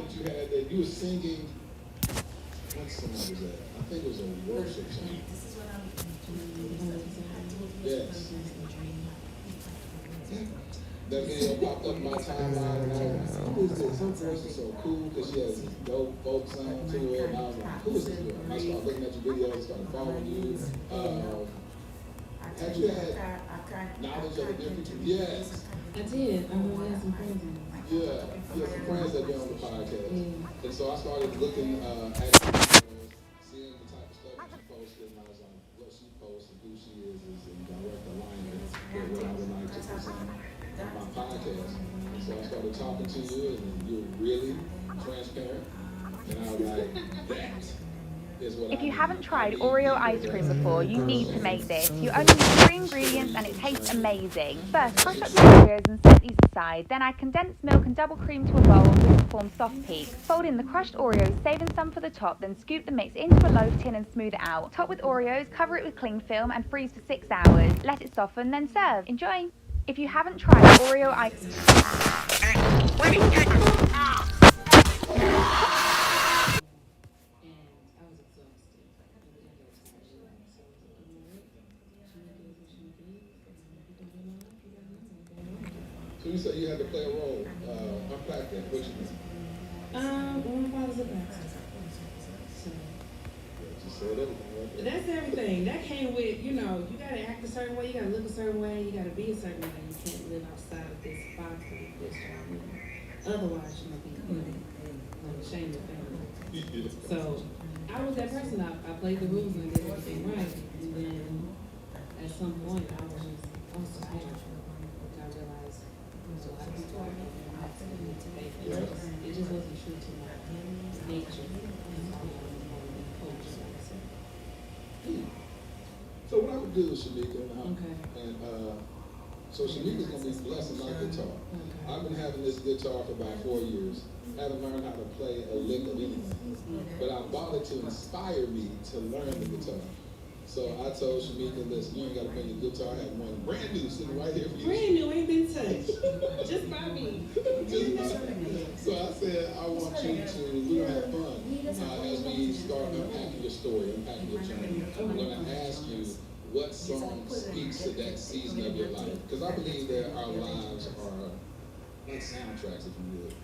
that you had that you were singing. What song was that? I think it was a worship song. Yes. That video popped up in my timeline, and I was like, who is this? Her voice is so cool because she has this dope folk sound to it. And I was like, who is this girl? And I started looking at your videos, started following you. Have you had knowledge of the difference? Yes. I did. I had some friends. Yeah, you have some friends that been on the podcast. Yeah. And so I started looking at your videos, seeing the type of stuff that you posted, and I was like, what she posts and who she is in direct alignment with what I would like to present on my podcast. And so I started talking to you, and you were really transparent. And I was like, that is what If I you need. haven't tried Oreo ice cream before, you need to make this. You only need 3 ingredients and it tastes amazing. First, crush up your Oreos and set these aside. Then add condensed milk and double cream to a bowl which will form soft peaks. Fold in the crushed Oreos, saving some for the top, then scoop the mix into a loaf tin and smooth it out. Top with Oreos, cover it with cling film and freeze for 6 hours. Let it soften, then serve. Enjoy! If you haven't tried Oreo ice So you said you had to play a role. Unpack that. What you mean? Well, my father's a pastor. So. You said everything, right? That's everything. That came with, you gotta act a certain way, you gotta look a certain way, you gotta be a certain way. You can't live outside of this box and this job. Otherwise, you're gonna be, ashamed of family. So, I was that person. I played the rules and did everything right. And then, at some point, I was just I realized a lot of people are it just wasn't true to my nature. So what I would do, Shamika, Okay. and so Shamika's gonna be blessing my guitar. Okay. I've been having this guitar for about 4 years. Haven't learned how to play a lick of anything, but I bought it to inspire me to learn the guitar. So I told Shamika, listen, you ain't gotta play your guitar. I have one brand new sitting right here for you. Brand new, ain't been touched. Just by me. So I said, I want you to, we're gonna have fun as we start unpacking your story, unpacking your journey. I'm gonna ask you what song speaks to that season of your life. Because I believe that our lives are like soundtracks, if you will.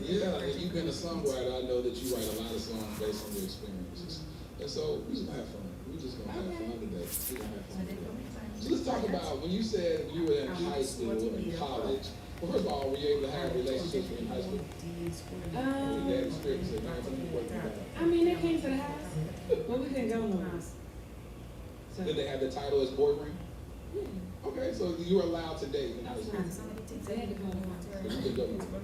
Yeah, and you've been a songwriter. I know that you write a lot of songs based on your experiences. And so we're just gonna have fun. We're just gonna have fun today. We're gonna have fun today. So let's talk about when you said you were in high school and college. Well, first of all, were you able to have relationships in high school? Your dad's strict, so I mean, they came to the house, but we couldn't go nowhere. So. Did they have the title as boyfriend? Yeah. Okay, so you were allowed to date in high school. They had to go nowhere. But you could go nowhere.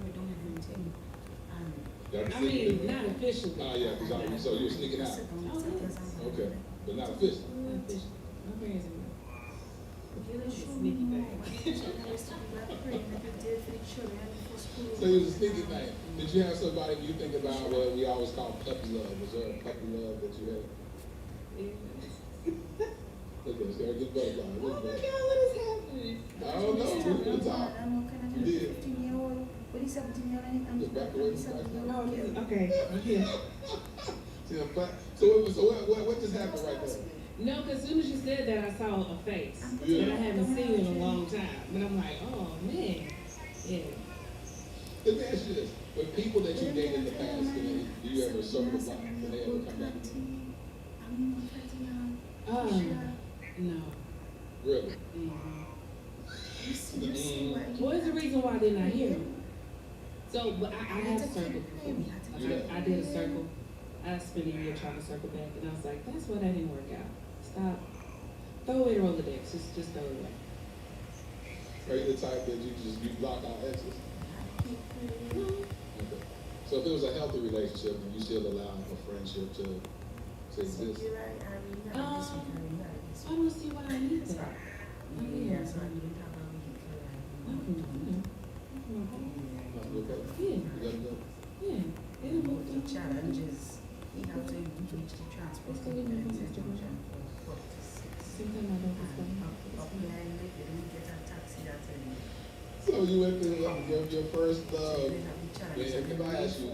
I mean, not officially. Oh, yeah, because so you were sneaking out. Oh, yeah. Okay, but not official. Not official. My parents are sneaky thing. So it was a sneaky thing. Did you have somebody you think about what we always call puppy love? Was there a puppy love that you had? Yeah. Look at this, gotta get butterfly. Oh my God, what is happening? I don't know. We're gonna talk. You did. Just back away from the Oh, okay. Yeah. So what just happened right there? No, because as soon as you said that, I saw a face Yeah. that I haven't seen in a long time. But I'm like, oh man, yeah. Let me ask you this: with people that you dated in the past, do you ever circle the block? Can they ever come back? No. Really? What is the reason why they're not here? So, but I have circled before. I did a circle. I spent a year trying to circle back, and I was like, that's why that didn't work out. Stop. Throw away the Rolodex. Just throw it away. Are you the type that you block out exes? No. Okay. So if it was a healthy relationship, then you still allow a friendship to exist? I don't see why I need that. Yeah. Okay. Yeah. You Yeah. It'll move through. Challenges. You have to reach the transportation. Sometimes I don't understand. So you went to your first love If I ask you,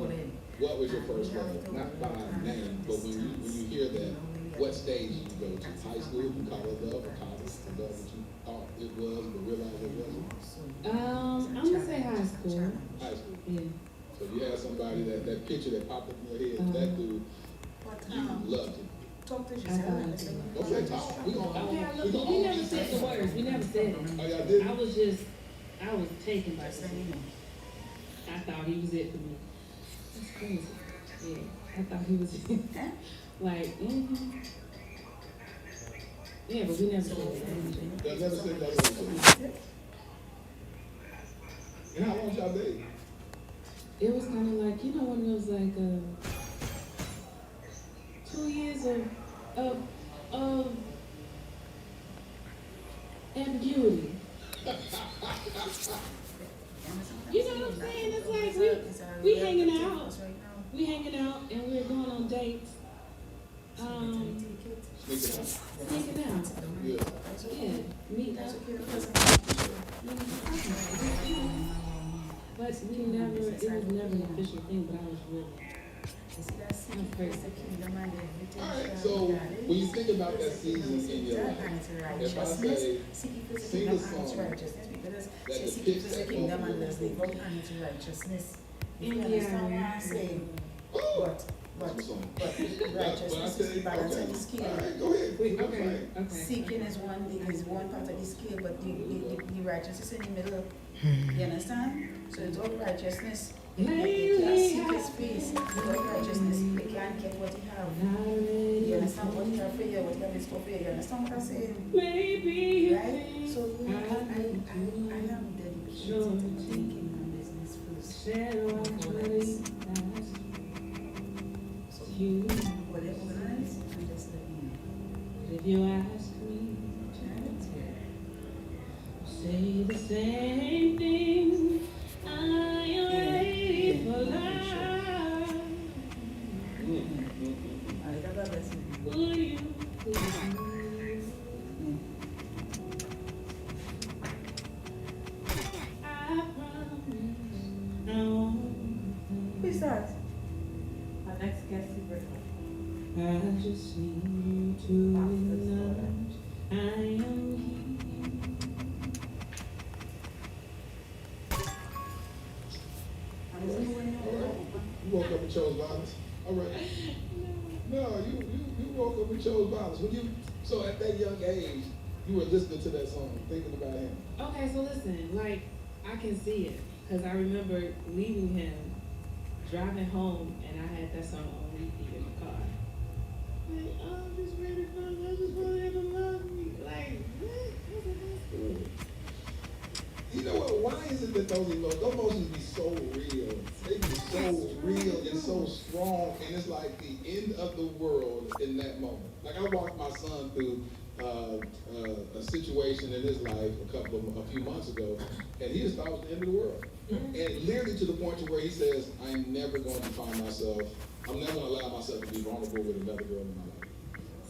what was your first love? Not by name, but when you hear that, what stage did you go to? High school, you call it love, or college? The love that you thought it was, but realized it wasn't? I'm gonna say high school. High school. Yeah. So you had somebody that picture that popped up in your head, that dude, you loved him. Talk to I yourself. thought Don't say talk. We we never said the words. We never said it. Oh, y'all did? I was taken by something. I thought he was it for me. That's crazy. Yeah, I thought he was it. Like, yeah, but we never said that. Y'all never said that. And how long y'all dated? It was kind of like, you know, when it was like 2 years of ambiguity. You know what I'm saying? It's like we hanging out and we're going on dates. Sneaking out. Yeah. Yeah, meeting up. But it was never an official thing, but I was really. I'm crazy. Alright, so when you think about that season in your life, if I say, sing a song that depicts that righteousness is balance of the scale. Alright, go ahead. Okay. Seeking is one part of the scale, but the righteousness is in the middle. You understand? So it's all righteousness. You can't seek his face. Without righteousness, you can't get what you have. You understand what you have for you, what you have in store for you. You understand what I'm saying? Maybe. Right? So I am dedicated to taking my business first. So whatever organize, I'm just letting you know. If you ask me, say the same thing. I am ready for love. Will you please? I promise I won't. Who's that? Our next guest is I just need you to acknowledge I am here. You woke up and chose violence. All right. No, you woke up and chose violence. So at that young age, you were listening to that song, thinking about him. Okay, so listen, like, I can see it, because I remember leaving him, driving home, and I had that song on repeat in the car. Like, oh, I'm just ready for him, I just want him to love me. Like, what? What's in high school? You know what? Why is it that those emotions be so real? They be so real and so strong, and it's like the end of the world in that moment. Like I walked my son through a situation in his life a few months ago, and he just thought it was the end of the world. And literally to the point to where he says, I'm never going to find myself, I'm never going to allow myself to be vulnerable with another girl in my life.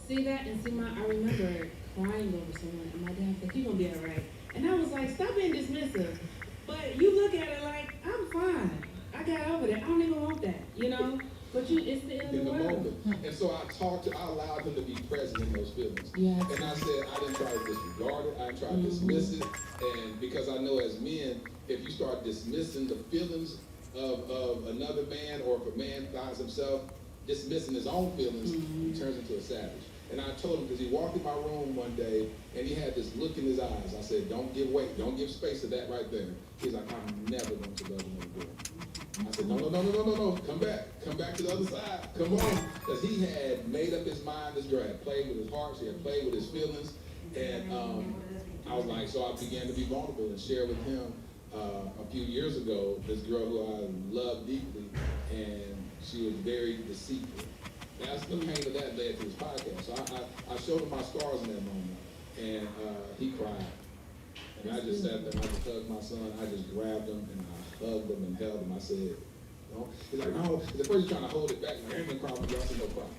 See that? And see, I remember crying over someone, and my dad said, you're going to be all right. And I was like, stop being dismissive. But you look at it like, I'm fine. I got over that. I don't even want that, you know? But it's the end of the world. And so I allowed him to be present in those feelings. Yes. And I said, I didn't try to disregard it. I didn't try to dismiss it. And because I know as men, if you start dismissing the feelings of another man, or if a man finds himself dismissing his own feelings, he turns into a savage. And I told him, because he walked in my room one day, and he had this look in his eyes. I said, don't give space to that right there. He's like, I'm never going to love another girl. I said, no, come back to the other side, come on. Because he had made up his mind, this girl had played with his heart, she had played with his feelings, and I was like, so I began to be vulnerable and share with him a few years ago, this girl who I love deeply, and she was very deceitful. That's the pain of that led to his podcast. So I showed him my scars in that moment, and he cried. And I just sat there and I just hugged my son. I just grabbed him and I hugged him and held him. I said, no. He's like, no. At first he's trying to hold it back. I ain't been crying. I said, no problem.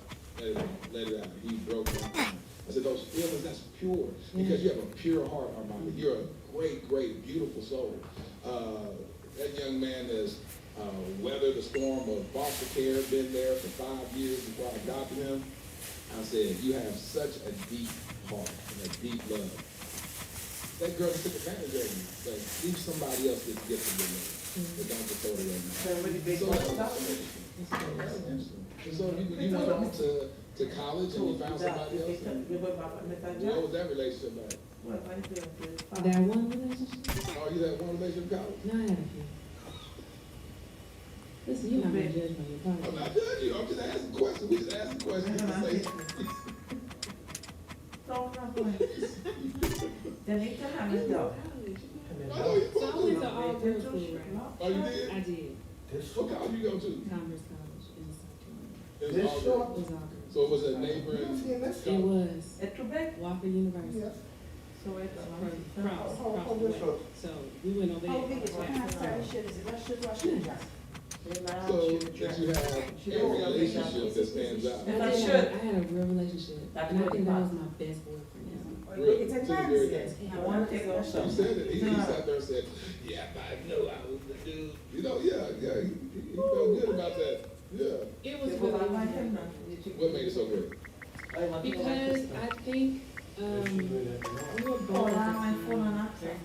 Let it out. He broke down. I said, those feelings, that's pure. Because you have a pure heart, Armando. You're a great, great, beautiful soul. That young man is weathered the storm of foster care, been there for 5 years before I adopted him. I said, you have such a deep heart and a deep love. That girl took advantage of you. Like, leave somebody else this gift of your love. But don't just throw it away now. So what do you So think? that's interesting. That's interesting. So you went on to college and you found somebody else? And what was that relationship like? That one relationship? Oh, you had one relationship in college? No, I had a few. Listen, you're not gonna judge me. You're I'm probably. not judging you. I'm just asking questions. We just asking questions to say. Then they can have it though. I know you So I supposed went to. to all girls school, right? Oh, you did? I did. What college you go to? Commerce College in South Carolina. It was It all girls. was all girls. So it was a neighboring. It was At Quebec? Wofford University. So it's Cross. So we went over How big is it? How there. size shirt is it? What shirt, what shirt? So that you have a relationship that stands out. I had a real relationship. That's And I what think it that was. was my best boyfriend. Really? It's To a the man's very yes. end. I want to take off He some. said it. He sat there and said, yeah, I know I was the dude. You know, yeah, he felt good about that. Yeah. It was What What made it so great? because I think, we were both Oh, at the now my phone time, on access.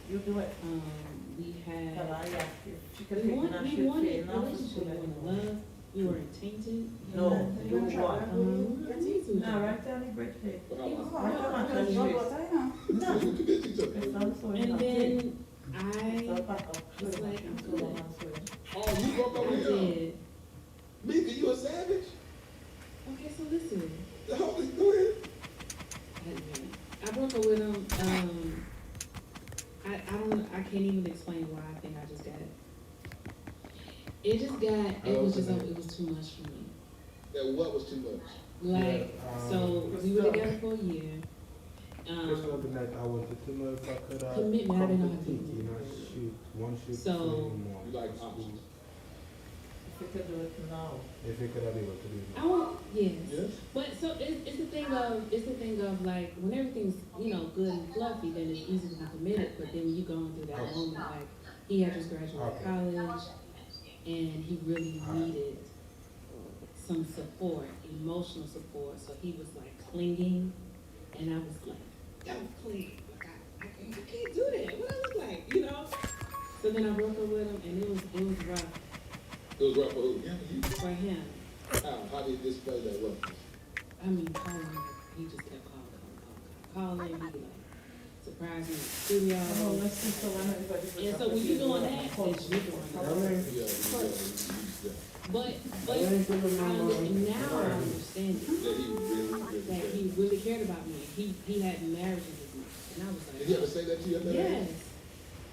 You do it. we had, Tell her, yeah. She can we take wanted, now, we she'll wanted pay now. relationship, we wanted love, we were tainted. No, you what? No, No, right down the bridge there. For how long? No. You convinced each other. It's also in And the then It's all I back up. was like, I'm Go good. on, swear. Oh, you broke up with him? did. Mika, you a savage? Okay, so listen, Go ahead. I broke up with him, I can't even explain why. I think I just got it. It was too much for me. That what was too much? Like, so we were together for a year. Just the night I wanted to know if I could Commitment, I didn't know how to do you know, shoot one shoot So- more. You like options? If you could do it now. If we could have been able to do it. I want, yes. Yes. But so it's the thing of like when everything's, good and fluffy, then it's easy to be committed. But then when you going through that moment, like he had just graduated college, and he really needed some support, emotional support. So he was like clinging, and I was like, don't cling. Like I can't do that. What I look like, So then I broke up with him, and it was rough It was rough for who? Yeah, you. for him. How did you display that roughness? I mean, calling, he just kept calling. He like surprised me in the studio. Oh, let's see, so when everybody. And so when you doing that, it's you doing it. Yeah. But now I understand it, Yeah, he really that he cared. really cared about me. He had marriages with me, and I was Did he ever like, say that to you? yes.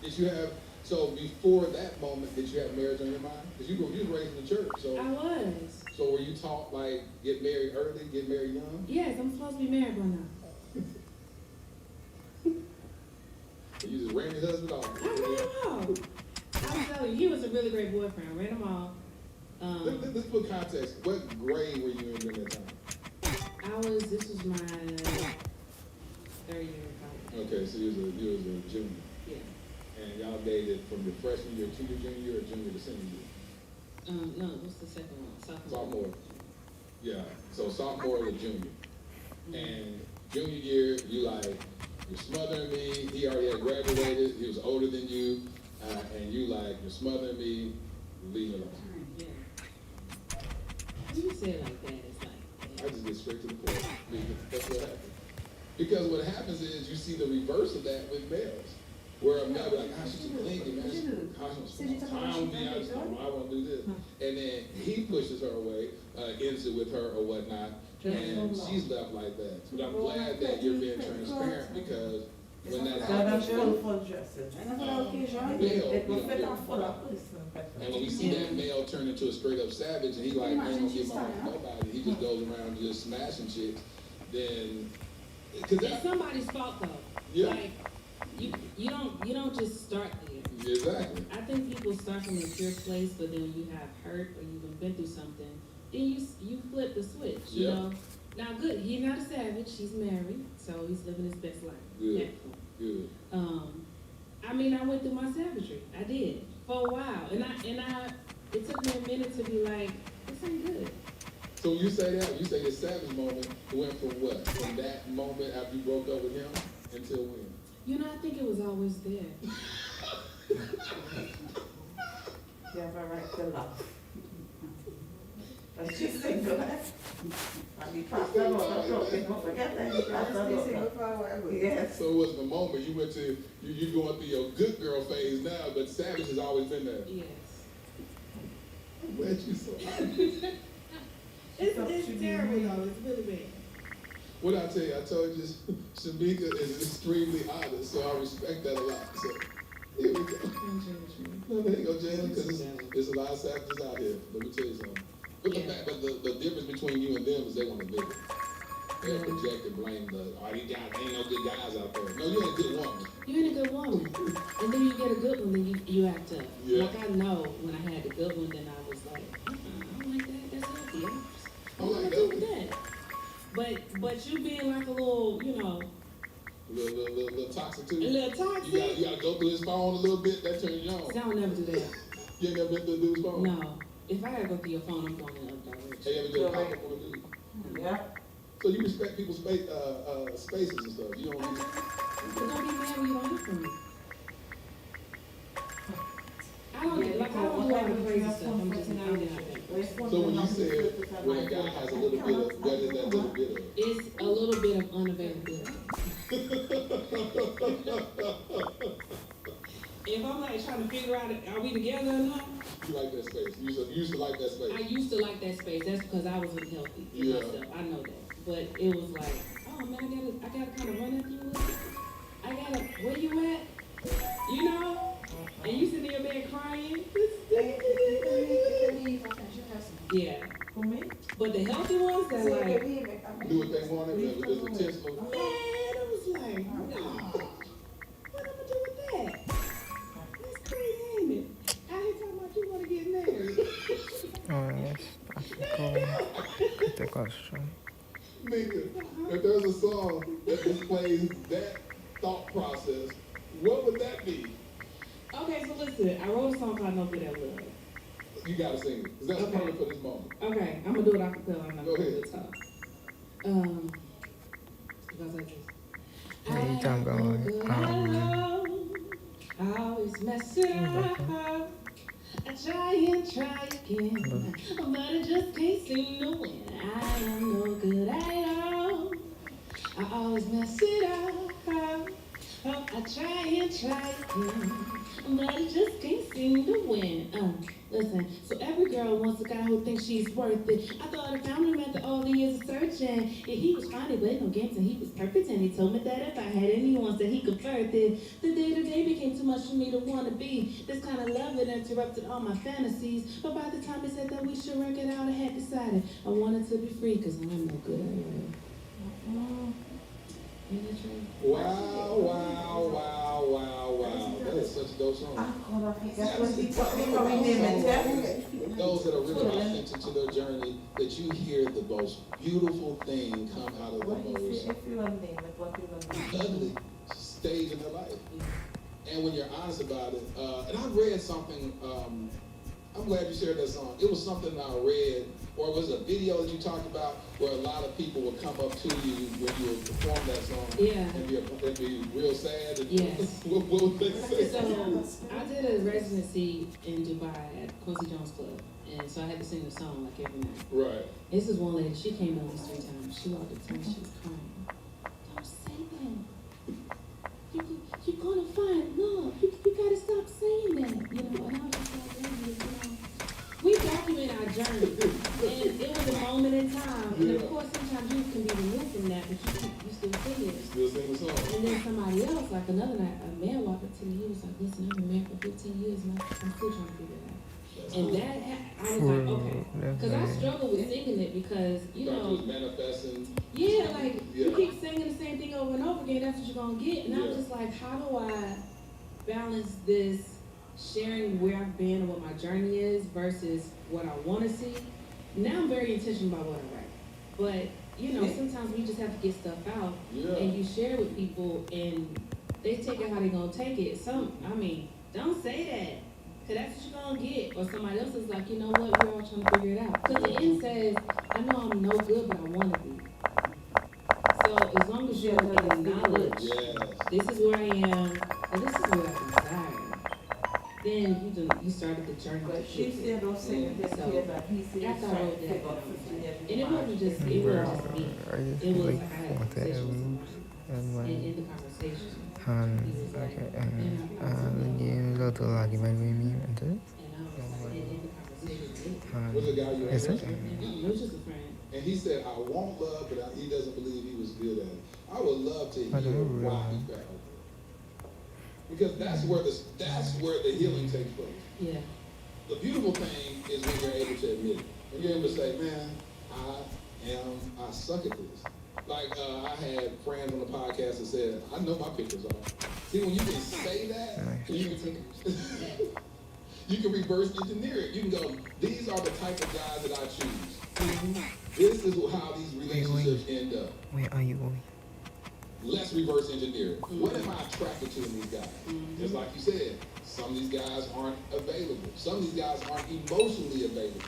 Did you have, so before that moment, did you have marriage on your mind? Because you were raised in the church, I so was. were you taught like get married early, get married young? Yes, I'm supposed to be married by now. You just ran your husband off. I ran him off. I'm telling you, he was a really great boyfriend. I ran him off. Let's put context. What grade were you in during that time? This was my third year of college. Okay, so you was a junior. Yeah. And y'all dated from your freshman year to your junior year or junior to senior year? No, what's the second one? Sophomore. Yeah, so sophomore to junior. And junior year, you're smothering me. He already had graduated. He was older than you. And you're smothering me. Leave me alone. Yeah. When you say it like that, it's like, I just get straight to the point. That's what happens. Because what happens is you see the reverse of that with males. Where a male be like, she's too clingy, man. She's spend time with me. I want to do this. And then he pushes her away, ends it with her or whatnot. And she's left like that. But I'm glad that you're being transparent because when that happens, Full dresses. and when we see that male turn into a straight up savage and he like, man, don't get my wife nobody, he just goes around just smashing chicks, then, cause it's that, somebody's fault though. Yeah. Like, you don't just start there. exactly. I think people start from a pure place, but then when you have hurt or you've been through something, then you flip the switch, you Yeah. know? Now good, he's not a savage, he's married, so he's living his best life. Good. At that point. Good. I mean, I went through my savagery. I did. for a while, and it took me a minute to be like, this ain't good. So when you say that, you say the savage moment went from what? From that moment after you broke up with him until when? You know, I think it was always there. You have a right to love. But she's single. I mean, pastor, don't forget that. You pastor. Yes. So it was the moment you went to, you going through your good girl phase now, but savage has always been there. Yes. I'm glad you saw it. It's terrible though, it's really bad. What I tell you, I told you, Shamika is extremely honest, so I respect that a lot. So here we go. Don't judge me. No, there you go, Jalen, because there's a lot of savages out here. Let me tell you something. But the fact, but the difference between you and them is they want to live it. They'll project and blame these guys, ain't no good guys out there. No, you ain't a good woman. You ain't a good woman. And then you get a good one, then you act up. Yeah. Like I know when I had the good one, then I was like, I don't like that, that's healthy. I I want like to do that. with that. But you being like a little, you know, Little toxic too. a little toxic. You gotta go through his phone a little bit, that turns you on. See, I would never do that. You ain't never been through the dude's phone? No. If I gotta go through your phone, I'm going in the other direction. Hey, you ever do a pop-up on a dude? Yeah. So you respect people's spaces and stuff. You don't But don't be mad when you don't hear from me. I don't do all the crazy stuff. I'm just not in that. So when you said when a guy has a little bit of, what is that little bit of? It's a little bit of unavailability. If I'm like trying to figure out, are we together or not? You like that space. You used to like that space. I used to like that space. That's because I was unhealthy in Yeah. myself. I know that. But it was like, oh man, I gotta kind of run after you a little bit. I gotta, where you at? You know? And you sitting in your bed crying. Yeah. For me? But the healthy ones that like, Knew what they wanted, but it was intentional. man, it was like, no. What am I do with that? That's crazy, ain't it? Out here talking about you want to get married. The question. Nigga, if there's a song that displays that thought process, what would that be? Okay, so listen, I wrote a song called No Good at Love. You gotta sing it, because that's Okay. perfect for this moment. Okay, I'm gonna do it a cappella. I'm not Go gonna do ahead. it talk. It goes like this. Yeah, you can't go on. I always mess it up. I try and try again, but I just can't seem to win. I am no good at all. I always mess it up. I try and try again, but I just can't seem to win. Listen, so every girl wants a guy who thinks she's worth it. I thought I found him after all the years of searching. Yeah, he was funny, but no games, and he was perfect. And he told me that if I had anyone that he could flirt it, the day-to-day became too much for me to want to be. This kind of love it interrupted all my fantasies. But by the time he said that we should work it out, I had decided I wanted to be free, because I'm no good at love. Isn't that true? Wow, wow, wow, wow, wow. That is such a dope song. That's what he told me for me name and Those that are really authentic to their journey, that you hear the most beautiful thing come out of the What he most say, if you don't name it, what you don't name ugly stage in their life. And when you're honest about it, and I read something, I'm glad you shared that song. It was something I read, or it was a video that you talked about where a lot of people would come up to you when you would perform that song. Yeah. And be real sad. And Yes. what would they say? So I did a residency in Dubai at Quincy Jones Club, and so I had to sing the song like every night. Right. This is one lady. She came over 3 times. She walked up to me. She was crying. Don't say that. You're gonna find love. You gotta stop saying that. You know. And I was just like, lady, you know, we document our journey, and it was a moment in time. And of course, sometimes you can be removed from that, but you still sing it. Still sing the song. And then somebody else, like another night, a man walked up to me. He was like, "Listen, I've been married for 15 years, and I'm still trying to figure it out." And that, I was like, okay, because I struggle with singing it because, you Thought know, you was manifesting. yeah, like you Yeah. keep singing the same thing over and over again. That's what you're gonna get. And I'm Yeah. just like, how do I balance this sharing where I've been and what my journey is versus what I want to see? Now I'm very intentional about what I write, but you know, sometimes we just have to get stuff out Yeah. and you share it with people and they take it how they gonna take it. I mean, don't say that. Cause that's what you're gonna get. Or somebody else is like, you know what, we're all trying to figure it out. Cause the end says, I know I'm no good, but I wanna be. So as long as you acknowledge, Yes. this is where I am, and this is what I desire, then you started the journey. But she still don't say that this kid, but he said After I wrote that, take up 15 years. and it wasn't just me. It was like I had a what conversation and with when in the conversation. okay lo lagi main Whim itu And I was in the conversation. Was the guy you Is had? it? It was just a friend. And he said, I want love, but he doesn't believe he was good at it. I would love to I hear don't know. why he failed. Because that's where the healing takes place. Yeah. The beautiful thing is when you're able to admit it. When you're able to say, man, I suck at this. Like, I had friends on the podcast that said, I know my pictures are. See, when you can say that, you can reverse engineer it. You can go, these are the type of guys that I choose. This is how these relationships end up. where are you going? Let's reverse engineer it. What am I attracted to in these guys? Just like you said, some of these guys aren't available. Some of these guys aren't emotionally available.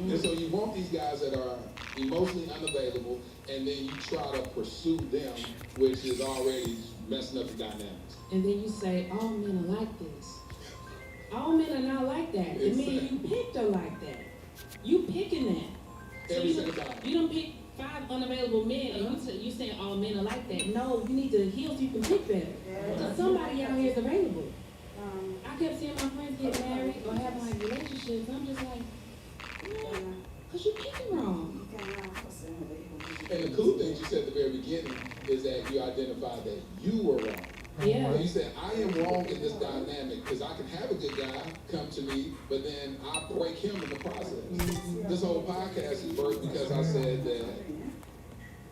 And so you want these guys that are emotionally unavailable, and then you try to pursue them, which is already messing up the dynamics. And then you say, all men are like this. All men are not like that. The men you picked are like that. You picking that. So Every single time. you don't pick 5 unavailable men, and you saying all men are like that. No, you need to heal so you can pick better. Because somebody out here is available. I kept seeing my friends get married or having like relationships. I'm just like, because you picking wrong. And the cool thing you said at the very beginning is that you identified that you were wrong. Yeah. You said, I am wrong in this dynamic because I can have a good guy come to me, but then I break him in the process. This whole podcast is birthed because I said that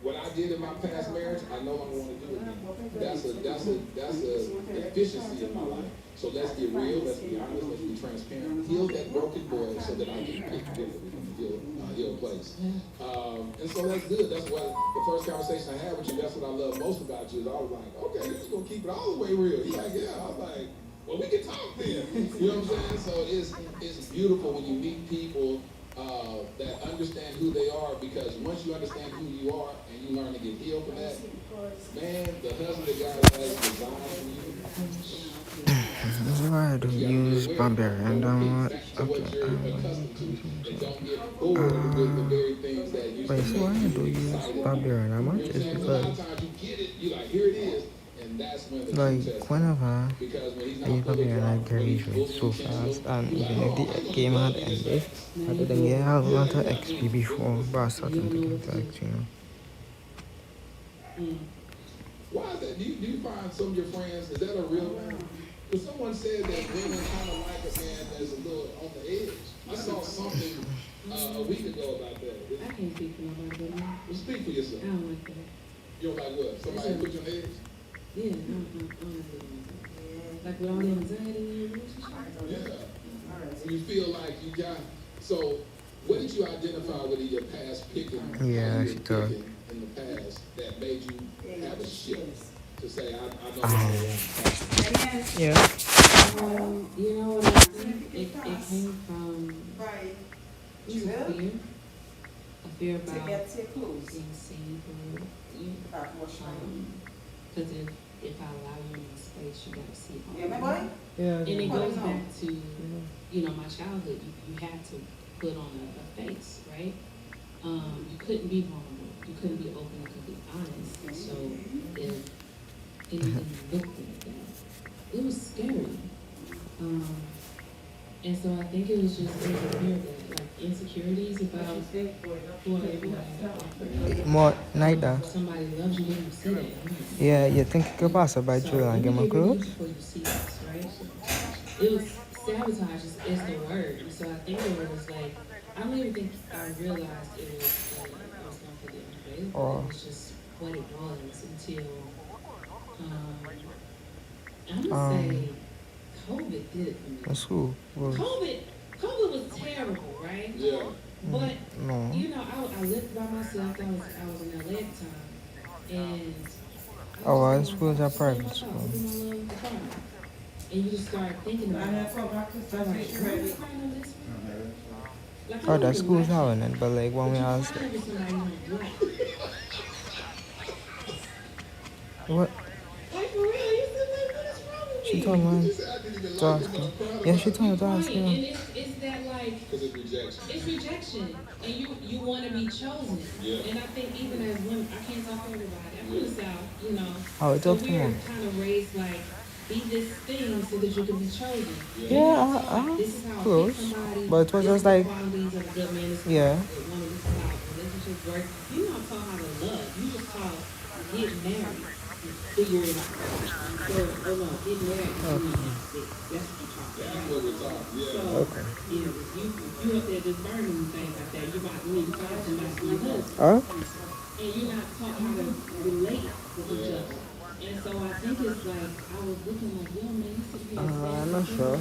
what I did in my past marriage, I no longer want to do it again. That's a deficiency in my life. So let's get real, let's be honest, let's be transparent. Heal that broken boy so that I can pick differently from the heal place. And so that's good. That's what the first conversation I had with you, that's what I love most about you, is I was like, okay, you're just gonna keep it all the way real. He's like, yeah. I was like, well, we can talk then. You know what I'm saying? So it's beautiful when you meet people that understand who they are, because once you understand who you are and you learn to get healed from that, man, the husband that God has designed for you. That's why I don't use Barbarian. But so why I don't use Barbarian that much is because like whenever I use Barbarian I get usually so fast, and even if the game had ended, I didn't get a lot of XP before, but I started to get X, you know. Why is that? Do you find some of your friends, is that a real man? Because someone said that women kind of like a man that's a little on the edge. I saw something a week ago about that. I can't speak for nobody but me. Well, speak for yourself. I don't like that. You don't like what? Somebody put you on the edge? Yeah, I don't like with all the anxiety in your relationship. Yeah. So you feel like you got, so what did you identify with in your past picking? Yeah, you she were told. picking in the past that made you have a shift to say, I know what I want. Yeah. You know what I think? It came from fear. A fear about being seen for you. Because if I allow you in the space, you gotta see all of me. Yeah. And it goes back to, you know, my childhood. You had to put on a face, right? You couldn't be vulnerable. You couldn't be open. You couldn't be honest. So if anything looked like that, it was scary. And so I think it was just fear that, like, insecurities about who I am. More neither. Somebody loves you when you see that. Yeah, you think you could pass by Joe and get my clothes? Before you see this, right? It was sabotage is the word. And so I think it was like, I don't even think I realized it was going to get unavailable. It was just what it was until, I'm going to say COVID did it for me. That's who was. COVID was terrible, right? Yeah. But, No. you know, I lived by myself. I was in LA at the time. And Oh, our school is a private school. and you just start thinking about And then it. come back to All start right, fishing why am I ready. crying over this one? Like, Oh, I the don't school's even like having it, but like when we you asked, crying over somebody you don't like. what? Like, for real, you said that, what is wrong with She me? told me You said I didn't even to like ask it, her. but I'm proud Yeah, about she it. told me to You're ask crying, her. and it's that like, Because it's rejection. it's rejection, and you want to be chosen. Yeah. And I think even as women, I can't talk for everybody. I'm from the South, you know. Oh, it's So up to we're mom. kind of raised like, be this thing so that you can be chosen. Yeah, This is how I close. pick somebody. But it was This just is the like, qualities of a good man. This is yeah. a good woman. This is how relationships work. You're not taught how to love. You just taught get married, figure it out. So, no, get married, and then have sex. That's what you taught. That's what we're talking. Yeah. So, Okay. you know, you up there just burning and things like that. You're about to need to find somebody for your husband. Huh? And you're not taught how to relate with each other. And so I think it's like, I was looking like, yo, man, you sit here and say, I'm not sure.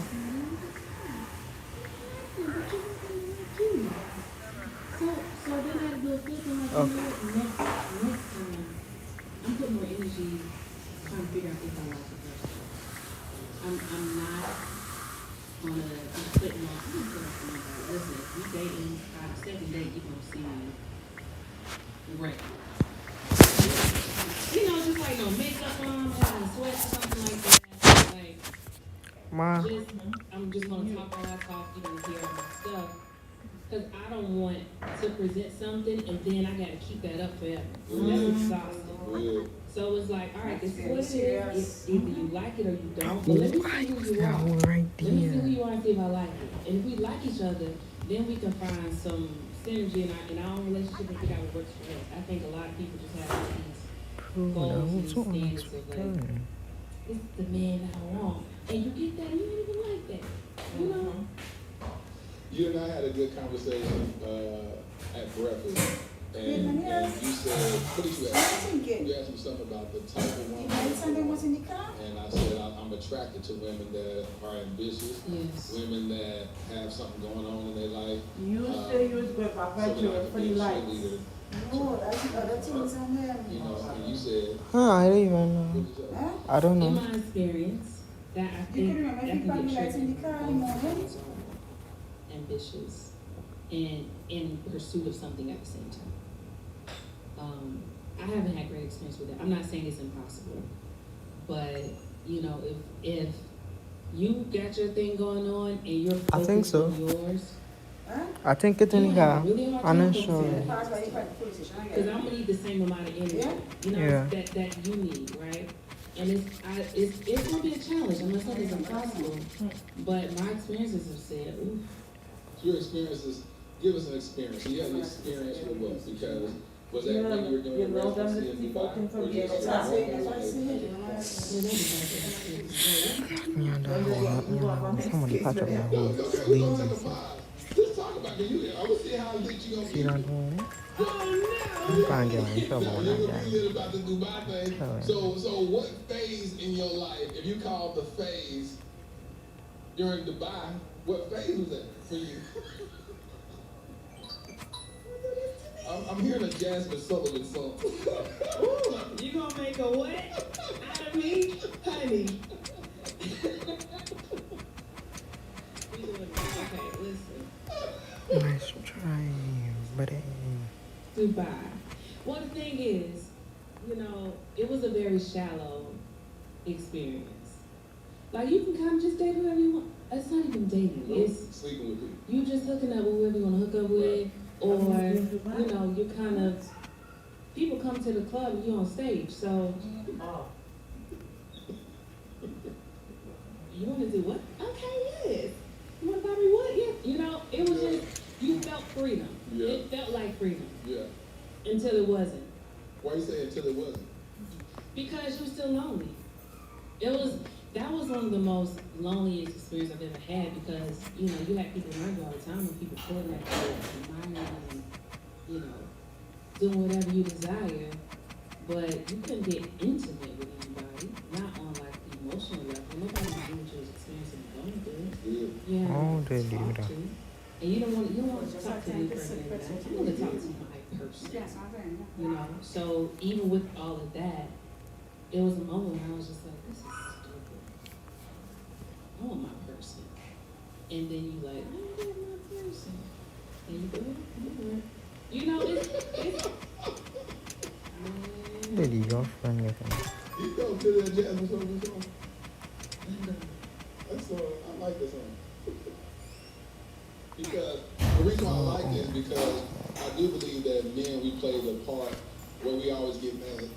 So then I do a flip and like, Okay. you know what, next time, I'm putting more energy trying to figure out if I like the person. I'm not gonna be putting on, I'm just gonna see like, listen, if you dating, by the second date, you're gonna see me right. You know, just like no makeup on, having sweats or something like that. Like, Ma, I'm just gonna talk all I talk, you know, hear all my stuff. Cause I don't want to present something and then I gotta keep that up forever. That's exhausting. Yeah. So it's like, all right, this is what it is. Either you like it or you don't. But let me see who you are. that one right Let me see who there. you are and see if I like it. And if we like each other, then we can find some synergy in our own relationship and figure out what works for us. I think a lot of people just have these goals and So standards of like, this is the man that I want. And you get that, and you don't even like that. You know? You and I had a good conversation at breakfast, and you said, what did you ask me? You asked me something about the type of woman. And I said, I'm attracted to women that are ambitious, Yes. women that have something going on in their life. You say you was going for So virtue that I for can the be a lights. cheerleader, No, that's the other things on there. you know, and you said, Huh, I don't even what know. did you say? Huh? I don't In know. my experience, that I You think can remember that people can on the get lights in the car in the morning? tricky. Ambitious and in pursuit of something at the same time. I haven't had great experience with it. I'm not saying it's impossible, but you know, if you got your thing going on and you're focused I think so. on yours, Huh? I think it's in the you have car. a really hard I'm time not focusing sure. on it. Pass by the police station, I get Because it. I'm gonna need the same amount of energy, Yeah. you know, Yeah. that you need, right? And it's gonna be a challenge. I'm not saying it's impossible, but my experiences have said, ooh, Your experiences, give us an experience. So you had an experience with what? Because was that when you were doing your residency in Dubai? Or just That's like, what I said. Me and that whole lot, me and that whole. Somebody patch up my whole okay, sleeves let's and go stuff. Just talk about it. I'm gonna see how late you gonna See be. that whole? oh I'm trying to get in Yeah, trouble you're with gonna that be guy. lit about the Dubai thing. Oh, yeah. So what phase in your life, if you call the phase during Dubai, what phase was that for you? I'm hearing a Jasmine Sullivan song. Ooh, you gonna make a what out of me, honey? Okay, listen. Nice try, buddy. Dubai. Well, the thing is, you know, it was a very shallow experience. Like, you can kind of just date whoever you want. It's not even dating. It's Sleeping with people. you just hooking up with whoever you want to hook up with, or you know, you kind of people come to the club and you on stage. So you want to do what? Okay, yes. You want to buy me what? Yeah. You know, it was just you felt freedom. Yeah. It felt like freedom Yeah. until it wasn't. Why you say until it wasn't? Because you're still lonely. That was one of the most loneliest experiences I've ever had because, you know, you had people around you all the time and people pulling at you and admiring and, you know, doing whatever you desire, but you couldn't get intimate with anybody, not on like the emotional level. Nobody knew what you was experiencing and going through. Yeah. Yeah. Oh, they do talk that. to. And you don't want to talk to me person. You want to talk to my person. You know, so even with all of that, it was a moment where I was just like, this is stupid. I want my person. And then you like, I want my person. And you go, you know, it's Lady, your friend getting. You go to the Jasmine song. That's I like this song. Because the reason why I like it is because I do believe that men, we play the part where we always get mad.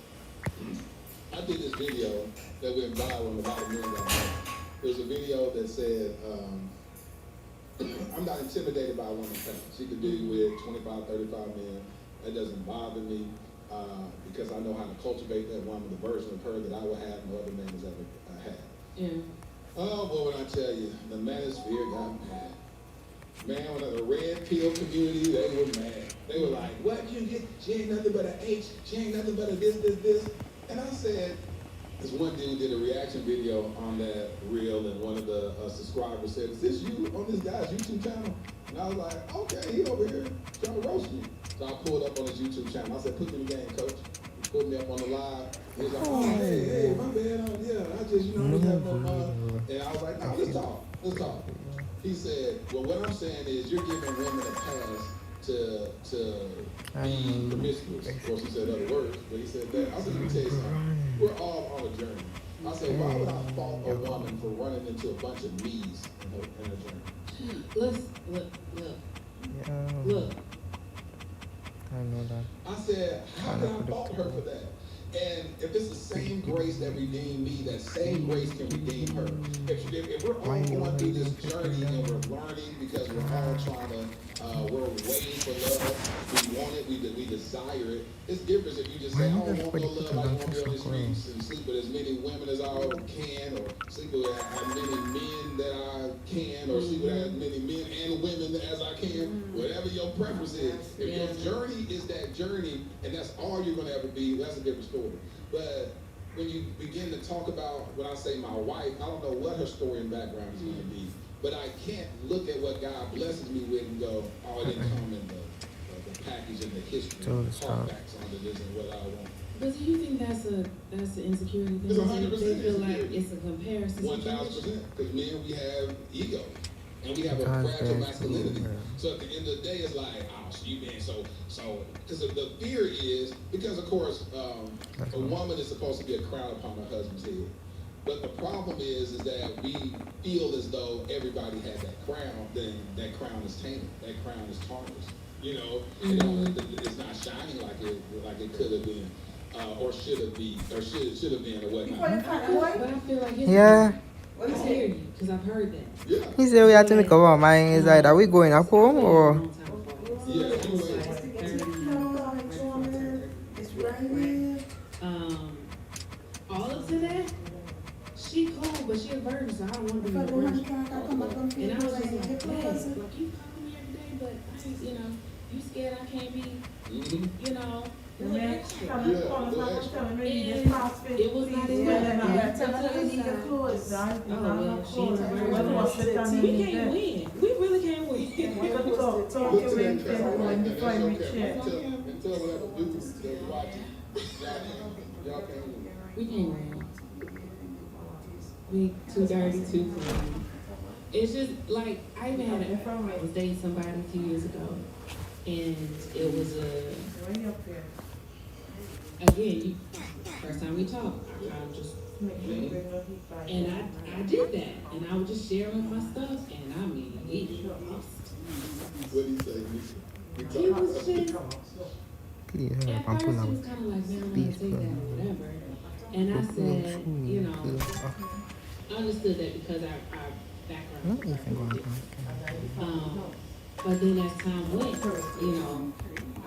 I did this video that went viral and a lot of men got mad. There's a video that said, I'm not intimidated by a woman's pain. She could be with 25, 35 men. That doesn't bother me because I know how to cultivate that woman, the version of her that I will have no other man has ever had. Yeah. Oh, boy, when I tell you, the manosphere got mad. Man, when the red pill community, they were mad. They were like, what you get? She ain't nothing but an H. She ain't nothing but a this. And I said, this one dude did a reaction video on that reel, and one of the subscribers said, is this you on this guy's YouTube channel? And I was like, okay, he over here trying to roast me. So I pulled up on his YouTube channel. I said, put me in the game, coach. He put me up on the live. He was like, oh, hey, my bad. I just, was having no fun. And I was like, no, let's talk. He said, well, what I'm saying is you're giving women a pass to be promiscuous. Of course, he said other words, but he said that. I said, let me tell you something. We're all on a journey. I said, why would I fault a woman for running into a bunch of me's in her journey? Look. I know that. I said, how can I fault her for that? And if it's the same grace that redeemed me, that same grace can redeem her. If we're all going through this journey and we're learning because we're all trying to, we're waiting for love, we want it, we desire it. It's different if you just say, I don't want no love, I want to be on the streets and sleep with as many women as I can, or sleep with as many men that I can, or sleep with as many men and women as I can, whatever your preference is. If your journey is that journey, and that's all you're going to ever be, that's a different story. But when you begin to talk about, when I say my wife, I don't know what her story and background is going to be, but I can't look at what God blesses me with and go, oh, it didn't come in the package and the history, callbacks on this and what I want. But do you think that's an insecurity thing? It's 100% They feel like it's a comparison. 1,000%. Because men, we have ego. And we have a fragile masculinity. So at the end of the day, it's like, oh, so you man, so, because the fear is, because of course, a woman is supposed to be a crown upon her husband's head. But the problem is that we feel as though everybody has that crown, then that crown is tainted, that crown is tarnished. It's not shining like it could have been, or should have been, or whatnot. But I feel like Yeah. I hear you, because I've heard that. Yeah. He said we have to make up our mind. Is that, are we going up home or? Yeah, all up to that, she cold, but she a virgin, so I don't want to be a virgin. And I was just like, hey, like you call me every day, but I ain't, you scared I can't be, a little extra. And it was not enough. We can't win. We really can't win. We can't win. We too dirty, too clean. It's just like, I was dating somebody a few years ago, and it was again, first time we talked, I kind of just, and I did that, and I was just sharing my stuff, and I mean, he lost. What did he say? He was just, Please, at first he was kind of like, man, I want to take that or whatever, and I said, I understood that because our background was different. But then as time went,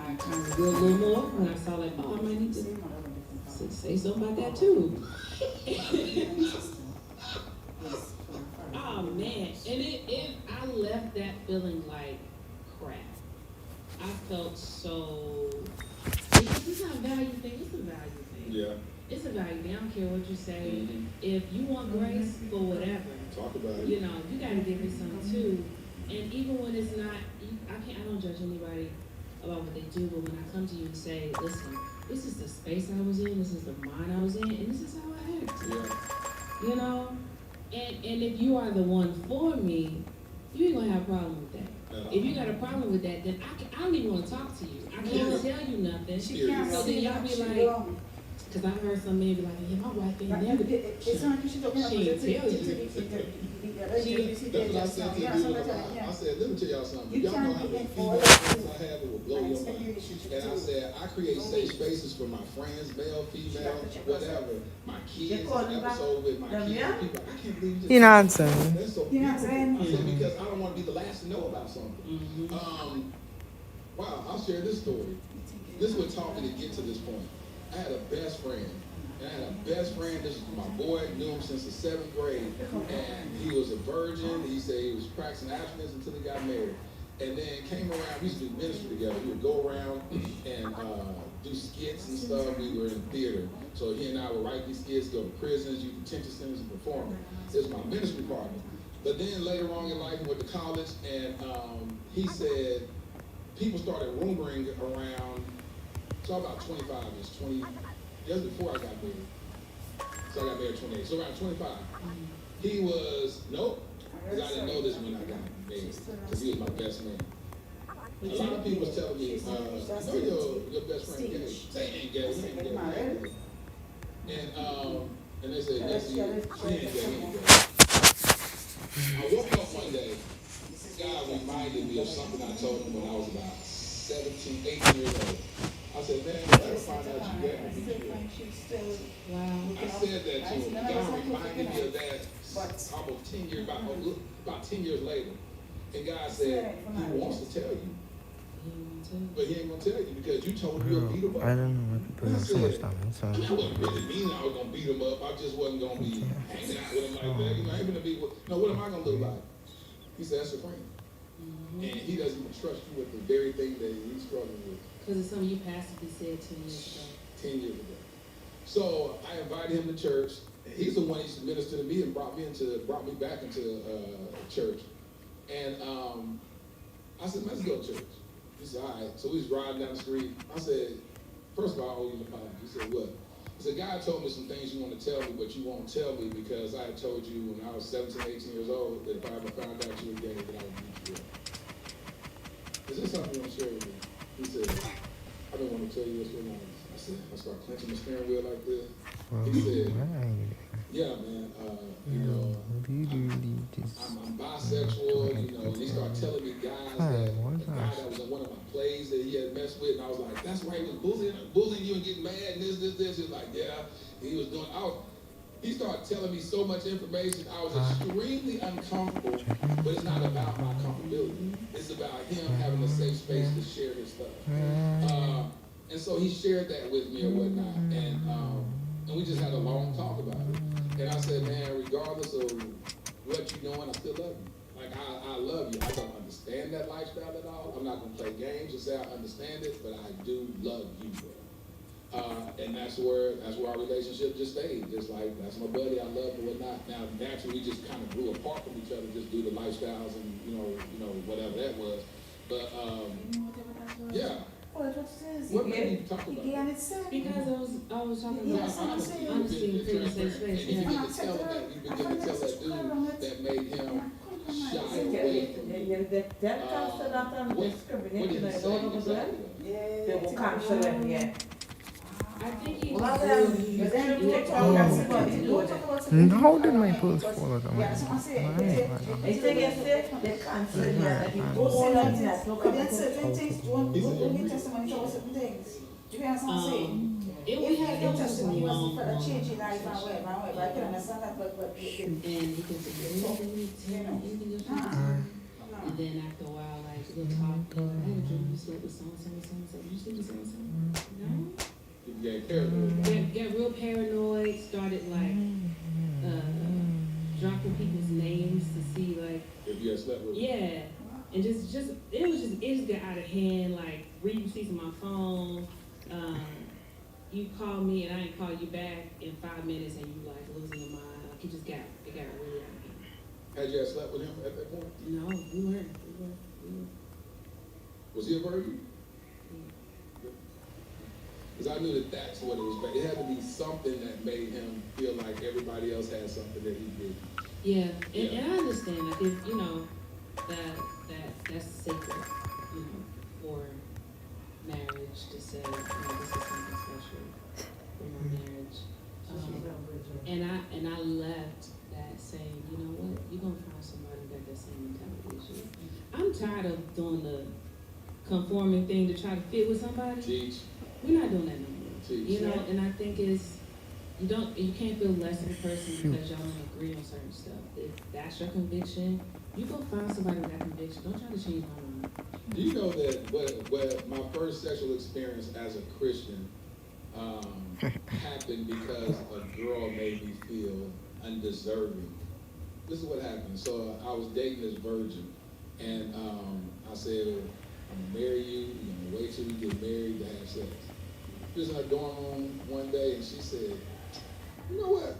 I kind of grew a little more when I saw like, oh, I might need to say something about that too. Oh man, and I left that feeling like crap. I felt so, because it's not a value thing, it's a value thing. Yeah. It's a value thing. I don't care what you say. Mm-hmm. If you want grace for whatever, talk about it. You gotta give me some too. And even when it's not, I don't judge anybody about what they do, but when I come to you and say, listen, this is the space I was in, this is the mind I was in, and this is how I act. Yeah. And if you are the one for me, you ain't gonna have a problem with that. If you got a problem with that, then I don't even want to talk to you. I can't tell you nothing. She can't So then y'all be like, because I've heard some men be like, yeah, my wife ain't never. It's not because she don't have She ain't tell you. That's what I said to you. I said, let me tell y'all something. You Y'all know can't how be many in female all friends that. I have that will blow your mind. And I said, I create safe spaces for my friends, male, female, whatever. My kids, episode with my kids, people. I can't believe you just. He not answering. That's so He not beautiful. saying. I said, because I don't want to be the last to know about something. Wow, I'll share this story. This is what taught me to get to this point. I had a best friend. This is my boy, knew him since the 7th grade. And he was a virgin. He said he was practicing abstinence until he got married. And then came around, we used to do ministry together. We would go around and do skits and stuff. We were in theater. So he and I would write these skits, go to prisons, youth detention centers, and perform them. This was my ministry partner. But then later on in life, he went to college, and he said, people started rumoring around, so about 25 years, 20, just before I got married. So I got married at 28, so around 25. He was, nope, because I didn't know this when I got married, because he was my best man. A lot of people was telling me, your best friend gay. Say he ain't gay, he ain't gay. And they said, yes, he ain't gay. I woke up one day, God reminded me of something I told him when I was about 17, 18 years old. I said, man, I gotta find out you get me. Wow. I said that to him. God reminded me of that almost 10 years, about 10 years later. And God said, he wants to tell you. But he ain't gonna tell you because you told him you'll beat him up. I don't know what people have so much time. So I wasn't really meaning I was gonna beat him up. I just wasn't gonna be hanging out with him like that. You know, I ain't gonna be what am I gonna look like? He said, that's your friend. And he doesn't even trust you with the very thing that he's struggling with. Because it's something you passively said 10 years ago. 10 years ago. So I invited him to church. And he's the one he ministered to me and brought me back into church. And I said, let's go to church. He said, all right. So we was riding down the street. I said, first of all, I owe you an apology. He said, what? He said, God told me some things you want to tell me, but you won't tell me because I had told you when I was 17, 18 years old that if I ever found out you were gay, that I would beat you up. Is this something you want to share with me? He said, I don't want to tell you what's going on. I said, I started clenching the steering wheel like this. He said, yeah, man, you know, I'm bisexual, you know, and he started telling me guys that a guy that was in one of my plays that he had messed with, and I was like, that's right, he was bullying you and getting mad and this. He was like, yeah, he was doing, he started telling me so much information. I was extremely uncomfortable, but it's not about my comfortability. It's about him having a safe space to share his stuff. And so he shared that with me and whatnot, and we just had a long talk about it. And I said, man, regardless of what you're doing, I still love you. Like, I love you. I don't understand that lifestyle at all. I'm not going to play games and say I understand it, but I do love you, bro. And that's where our relationship just stayed. Just like, that's my buddy, I love and whatnot. Now, naturally, we just kind of grew apart from each other just due to lifestyles and, you know, whatever that was. But, yeah. What made you talk about it? Because I was talking Yeah, about I'm honesty in the safe And space. you Yeah. begin to tell that dude that made him shy away from you. That comes to that and What discrimination did he and say all of that. exactly? They will cancel them, yeah. I think he Well, was but then you talk about somebody do it. How did my pulse fall out of my The thing is, they cancel it, and you go see that, that's no But then competition. certain things don't give testimony to certain things. Do you understand what I'm saying? it If you have it no was testimony, you long, must for a long. change in life and whatever. I can understand that, but And he can say, anything just and then after a while, like, we'll talk, hey, Drew, you slept with so-and-so, so-and-so, you sleep with so-and-so? No? You get paranoid. Get real paranoid, started, like, dropping people's names to see, like, If you had slept with him. yeah, and it just got out of hand, like, reading receipts on my phone, you call me and I ain't call you back in 5 minutes and you, like, losing your mind, like, it got really out of hand. Had you had slept with him at that point? No, we weren't. Was he a virgin? Because I knew that that's what it was. But it had to be something that made him feel like everybody else had something that he did. Yeah, and I understand, like, if, you know, that's sacred, you know, for marriage to say, you know, this is something special for my marriage. And I left that saying, you know what, you're gonna find somebody who got that same mentality as you. I'm tired of doing the conforming thing to try to fit with somebody. Teach. We're not doing that no more. Teach. You know, and I think you can't feel less of a person because y'all don't agree on certain stuff. If that's your conviction, you go find somebody with that conviction. Don't try to change my mind. Do you know that what my first sexual experience as a Christian happened because a girl made me feel undeserving? This is what happened. So I was dating this virgin, and I said, I'm gonna marry you. You're gonna wait till we get married to have sex. She was in her dorm room one day, and she said, you know what?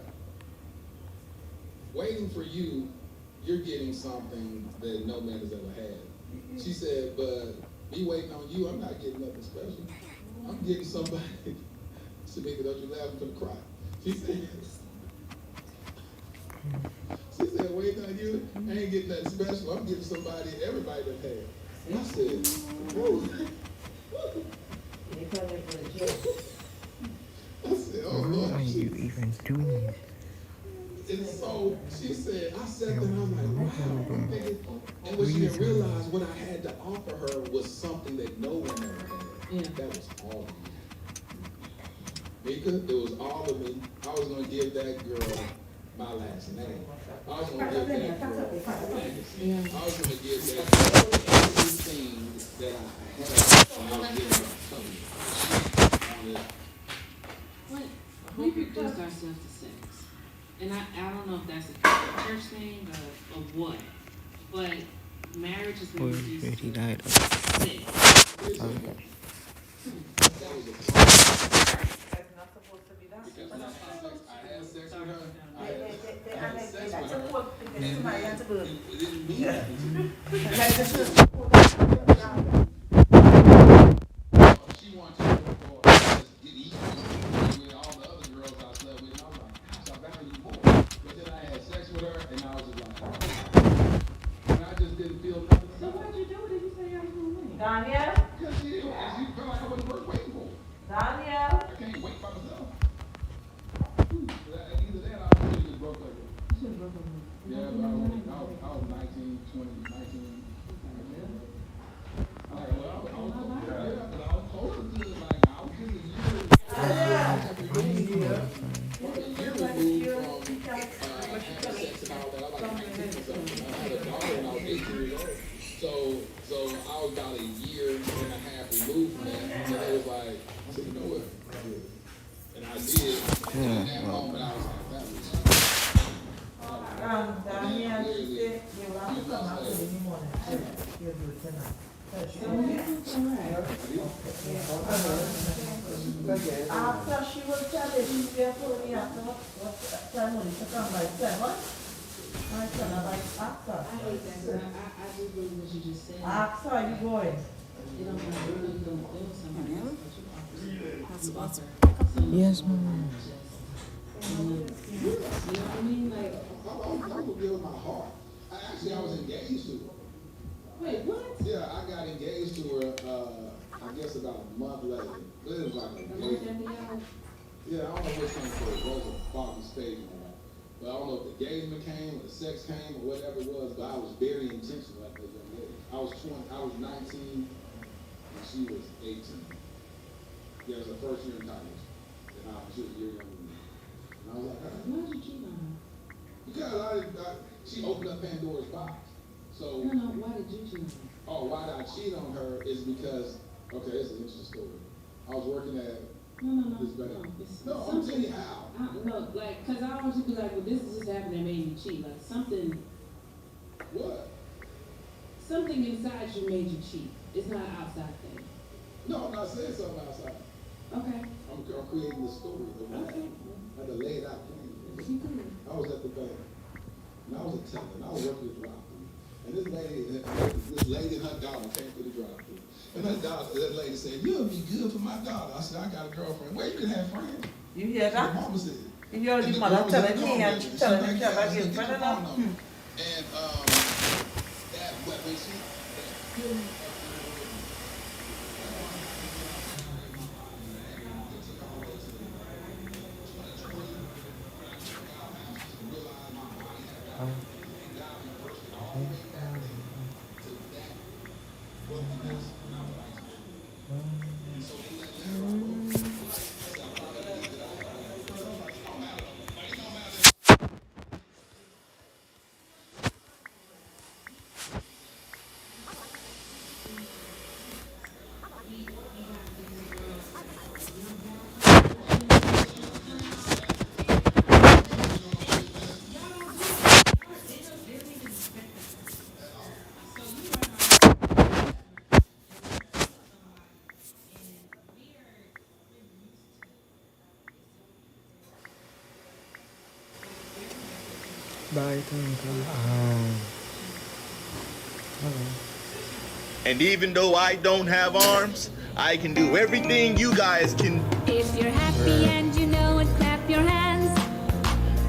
Waiting for you, you're getting something that no man has ever had. She said, but me waiting on you, I'm not getting nothing special. I'm getting somebody. Samika, don't you laugh for the cry. She said, waiting on you, I ain't getting nothing special. I'm getting somebody everybody done had. And I said, whoa. I said, oh Lord. What are you even doing? And so she said, I sat there and I was like, wow. And what she didn't realize, what I had to offer her was something that no one ever had. Yeah. That was all of me. Mika, it was all of me. I was going to give that girl my last name. I was going to give that girl legacy. Yeah. I was going to give that girl everything that I had. And I was giving her something. We reduced ourselves to sex. And I don't know if that's a church thing or what, but marriage is Oh, reduced he to died. sex. Okay. That's not supposed to be done. I had sex with her. That's a quote. It's my answer. It didn't mean anything. She wanted to go for get even with all the other girls I slept with, and I was like, gosh, I value you more. But then I had sex with her, and I was just like, and I just didn't feel nothing. So what'd you do? Did you say I was gonna win? Daniel? Because she felt like I wasn't worth waiting for. Daniel? I can't wait by myself. Either that, I was just broke like that. Yeah, but I was 19, 20, 19. So I was about a year and a half removed from that, and it was like, I said, you know what? And I did. And in that moment, I was like, that was. Daniel, she said you will have to come out in the morning. You'll do it tonight. After she will tell you, she will tell me after what time when you come by 7. I tell her like after. I hate that, but I do believe what you just said. After you going. You don't want to really go with somebody else, but you offer. Yes, ma'am. You know what I mean? Like, I would give my heart. I was engaged to her. wait, what? Yeah, I got engaged to her, I guess about a month later. It was like a The week. month after y'all? Yeah, I don't know which came first. It was a foggy stage on that. But I don't know if the engagement came or the sex came or whatever it was, but I was very intentional at that young age. I was 19 and she was 18. Yeah, it was her first year in college. And she was a year younger than me. And I was like, Why did you cheat on her? because she opened up Pandora's box. So, No, why did you cheat on her? oh, why did I cheat on her is because, okay, it's an interesting story. I was working at No. this bank. It's No, I'm something- telling you how. No, like, cause I don't want you to be like, well, this is just happening that made me cheat. Like, something inside you made you cheat. It's not an outside thing. No, I'm not saying something outside. Okay. I'm creating the story of what happened. I had to lay it out plain. You could. I was at the bank, and I was a teller, and I was working the drive-thru. And this lady and her daughter came through the drive-thru. And that lady said, "You'll be good for my daughter." I said, "I got a girlfriend." Well, you can have friends. You hear That's what that? Mama said. You're the mother telling me and she telling him she have a girlfriend and all. And that weapon, Bye, twinkle. And even though I don't have arms, I can do everything you guys can. If you're happy and you know it, clap your hands.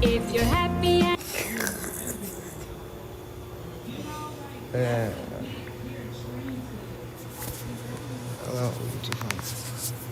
If you're happy and Well, too fun.